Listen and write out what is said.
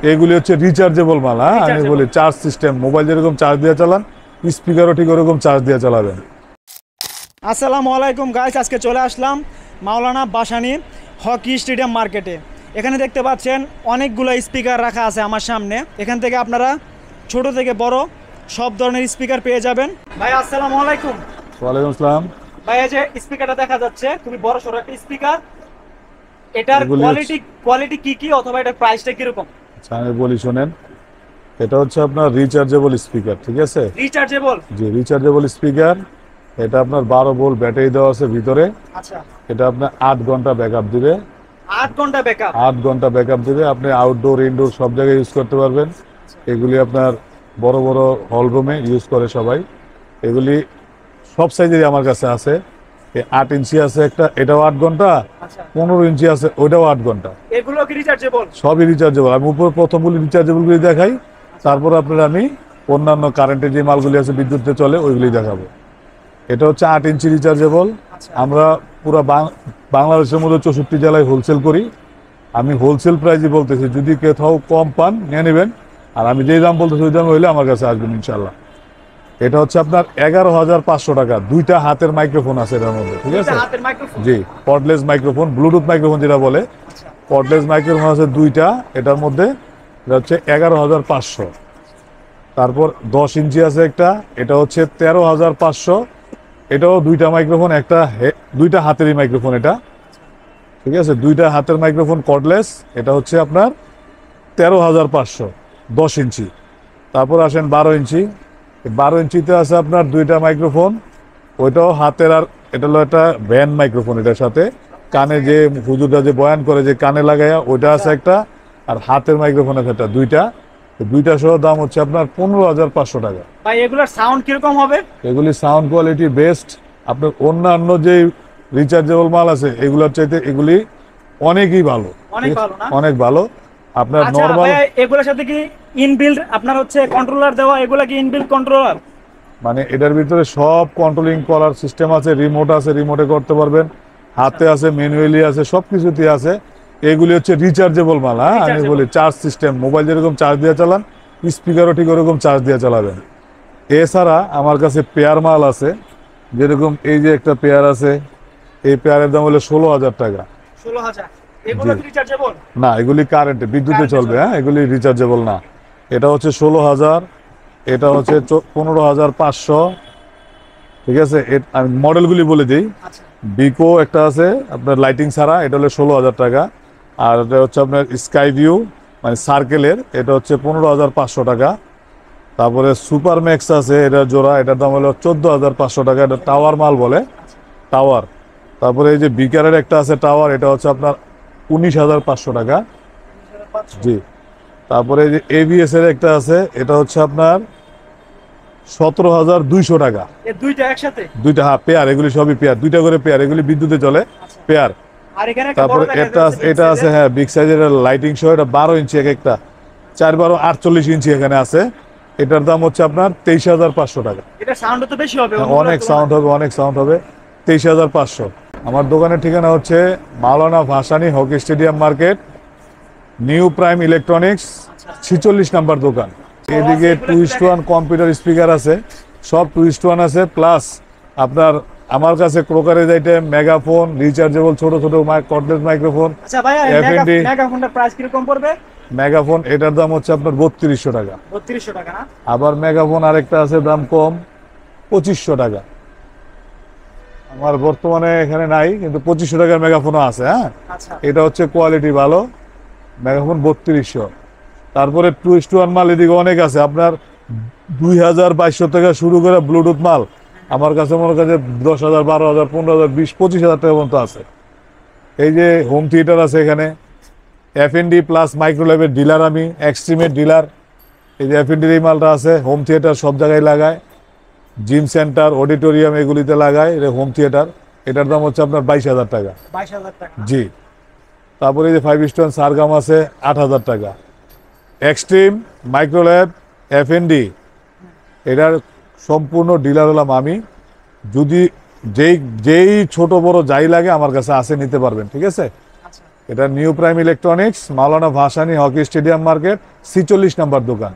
এগুলি হচ্ছে রিচার্জেবল মাল। হ্যাঁ, আমি বলি চার্জ সিস্টেম, মোবাইল যেরকম চার্জ দিয়ে চালান, স্পিকারও ঠিক ওরকম চার্জ দিয়ে চালাবেন। আসসালামু আলাইকুম গাইস, আজকে চলে আসলাম মাওলানা ভাসানী হকি স্টেডিয়াম মার্কেটে। এখানে দেখতে পাচ্ছেন অনেকগুলো স্পিকার রাখা আছে আমার সামনে। এখান থেকে আপনারা ছোট থেকে বড় সব ধরনের স্পিকার পেয়ে যাবেন। ভাই আসসালামু আলাইকুম। ওয়ালাইকুম আসসালাম। ভাই এই যে স্পিকারটা দেখা যাচ্ছে খুবই বড় সড়ো একটা স্পিকার, এটার এগুলি কোয়ালিটি কি অথবা এটার প্রাইসটা কিরকম? আচ্ছা, আমি বলি শোনেন। এটা হচ্ছে আপনার রিচার্জেবল স্পিকার, ঠিক আছে? রিচার্জেবল? জি, রিচার্জেবল স্পিকার। এটা আপনার 12 ভোল্ট ব্যাটারি দেওয়া আছে ভিতরে। আচ্ছা, এটা আপনার 8 ঘন্টা ব্যাকআপ দিবে। 8 ঘন্টা ব্যাকআপ? 8 ঘন্টা ব্যাকআপ দিবে। আপনি আউটডোর ইনডোর সব জায়গায় ইউজ করতে পারবেন। এগুলি আপনার বড় বড় হল রুমে ইউজ করে সবাই। এগুলি সব সাইজেরই আমার কাছে আছে। 8 ইঞ্চি আছে একটা, এটাও 8 ঘন্টা। আচ্ছা, 15 ইঞ্চি আছে, ওইটাও 8 ঘন্টা। এগুলো কি রিচার্জেবল? সবই রিচার্জেবল। আমি উপর প্রথমগুলি রিচার্জেবলগুলি দেখাই, তারপর আপনার আমি অন্যান্য কারেন্টের যে মালগুলি আছে বিদ্যুতে চলে ওইগুলি দেখাবো। এটা হচ্ছে 8 ইঞ্চি রিচার্জেবল। আমরা পুরো বাংলাদেশের মধ্যে 64 জেলায় হোলসেল করি। আমি হোলসেল প্রাইসই বলতেছি, যদি কোথাও কম পান নিয়ে নেবেন, আর আমি যেই দাম বলতেছি ওই দাম হইলে আমার কাছে আসবেন ইনশাল্লাহ। এটা হচ্ছে আপনার 11,500 টাকা। দুইটা হাতের মাইক্রোফোন আছে এটার মধ্যে, ঠিক আছে? হাতের মাইক্রোফোন? জি, কর্ডলেস মাইক্রোফোন, ব্লুটুথ মাইক্রোফোন যেটা বলে। কর্ডলেস মাইক্রোফোন আছে দুইটা এটার মধ্যে। এটা হচ্ছে 11,500। তারপর 10 ইঞ্চি আছে একটা, এটা হচ্ছে 13,500। এটাও দুইটা মাইক্রোফোন, দুইটা হাতেরই মাইক্রোফোন এটা, ঠিক আছে? দুইটা হাতের মাইক্রোফোন কর্ডলেস। এটা হচ্ছে আপনার 13,500, 10 ইঞ্চি। তারপর আসেন 12 ইঞ্চি। 12 ইঞ্চিতে আছে আপনার দুইটা মাইক্রোফোন, ওইটাও হাতের। আর এটা হলো একটা ভ্যান মাইক্রোফোন, এটার সাথে কানে যে হুজুরটা যে বয়ান করে যে কানে লাগায়া, ওইটা আছে একটা। আর হাতের মাইক্রোফোন আছে একটা, দুইটা সহ দাম হচ্ছে আপনার 15,500 টাকা। ভাই এগুলোর সাউন্ড কিরকম হবে? এগুলি সাউন্ড কোয়ালিটি বেস্ট। আপনার অন্যান্য যে রিচার্জেবল মাল আছে এগুলোর চাইতে এগুলি অনেকই ভালো, অনেক ভালো না? অনেক ভালো। আপনার আচ্ছা নরমাল ভাই, এগুলোর সাথে কি ইনবিল্ড আপনার হচ্ছে কন্ট্রোলার দেওয়া? এগুলা কি ইনবিল্ড কন্ট্রোলার? মানে এটার ভিতরে সব কন্ট্রোলিং করার সিস্টেম আছে, রিমোট আছে, রিমোটে করতে পারবেন, হাতে আছে, ম্যানুয়ালি আছে, সব কিছুতে আছে। এগুলি হচ্ছে রিচার্জেবল মাল। হ্যাঁ, আমি বলি চার্জ সিস্টেম, মোবাইল যেরকম চার্জ দিয়ে চালান, স্পিকারও ঠিক ওরকম চার্জ দিয়ে চালাবেন। এছাড়া আমার কাছে পেয়ার মাল আছে, যেরকম এই যে একটা পেয়ার আছে, এই পেয়ারের দাম হলো 16,000 টাকা। 16,000? এগুলো কি রিচার্জেবল? না, এগুলি কারেন্টে, বিদ্যুতে চলবে। হ্যাঁ, এগুলি রিচার্জেবল না। এটা হচ্ছে 16,000, এটা হচ্ছে 15,500, ঠিক আছে? আমি মডেলগুলি বলে দিই। আচ্ছা, বিকো একটা আছে আপনার লাইটিং ছাড়া, এটা হলো 16,000 টাকা। আর এটা হচ্ছে আপনার স্কাই ভিউ মানে সার্কেলের, এটা হচ্ছে 15,500 টাকা। তারপরে সুপার ম্যাক্স আছে, এটা জোড়া, এটার দাম হলো 14,500 টাকা। এটা টাওয়ার মাল বলে, টাওয়ার। তারপরে এই যে বিকারের একটা আছে টাওয়ার, এটা হচ্ছে আপনার 19,500 টাকা। 19,500? জি। তারপরে এই যে এভিএস এর একটা আছে, এটা হচ্ছে আপনার 17,200 টাকা। এই দুইটা একসাথে? দুইটা, হ্যাঁ, পেয়ার। এগুলি সবই পেয়ার, দুইটা করে পেয়ার। এগুলি বিদ্যুতে চলে, পেয়ার। আর এখানে একটা বড় তারপরে দেখা এটা যাচ্ছে এটা আছে, হ্যাঁ, বিগ সাইজের লাইটিং সহ, এটা 12 ইঞ্চি এক একটা, 4 12 48 ইঞ্চি এখানে আছে। এটার দাম হচ্ছে আপনার 23,500 টাকা। এটা সাউন্ড তো বেশি হবে? অনেক সাউন্ড হবে, অনেক সাউন্ড হবে। 23,500। আমার দোকানের ঠিকানা হচ্ছে Maulana Bhashani hockey stadium market, new prime electronics, 46 number দোকান। এদিকে 2:1 কম্পিউটার স্পিকার আছে, সব 2:1 আছে। প্লাস আপনার আমার কাছে ক্রোকারেজ আইটেম, মেগাফোন, রিচার্জেবল ছোট ছোট কর্ডলেস মাইক্রোফোন। আচ্ছা ভাই, এফএনডি মেগাফোনটার প্রাইস কিরকম পড়বে? মেগাফোন এটার দাম হচ্ছে আপনার 3200 টাকা। 3200 টাকা না? আবার মেগাফোন আরেকটা আছে দাম কম, 2500 টাকা। আমার বর্তমানে এখানে নাই, কিন্তু 2500 টাকার মেগাফোনও আছে। হ্যাঁ, আচ্ছা, এটা হচ্ছে কোয়ালিটি ভালো, মেগাফোন 3200। তারপরে 2:1 মাল এদিকে অনেক আছে আপনার, 2,200 টাকা শুরু করে ব্লুটুথ মাল আমার কাছে মনে কাছে 10,000, 12,000, 15,000, 20, 25,000 টাকা পর্যন্ত আছে। এই যে হোম থিয়েটার আছে এখানে, এফএনডি প্লাস মাইক্রোল্যাবের ডিলার, আমি এক্সট্রিমের ডিলার। এই যে এফএনডির এই মালটা আছে, হোম থিয়েটার সব জায়গায় লাগায়, জিম সেন্টার, অডিটোরিয়াম এগুলিতে লাগায়। এটা হোম থিয়েটার, এটার দাম হচ্ছে আপনার 22,000 টাকা। 22,000 টাকা? জি। তারপরে এই যে 5 সারগাম আছে 8,000 টাকা। এক্সট্রিম, মাইক্রোল্যাব, এফএনডি, এটার সম্পূর্ণ ডিলার হলাম আমি। যদি যেই ছোট বড় যাই লাগে আমার কাছে আসে, নিতে পারবেন, ঠিক আছে? আচ্ছা, এটা নিউ প্রাইম ইলেকট্রনিক্স, মাওলানা ভাসানী হকি স্টেডিয়াম মার্কেট, 46 নম্বর দোকান।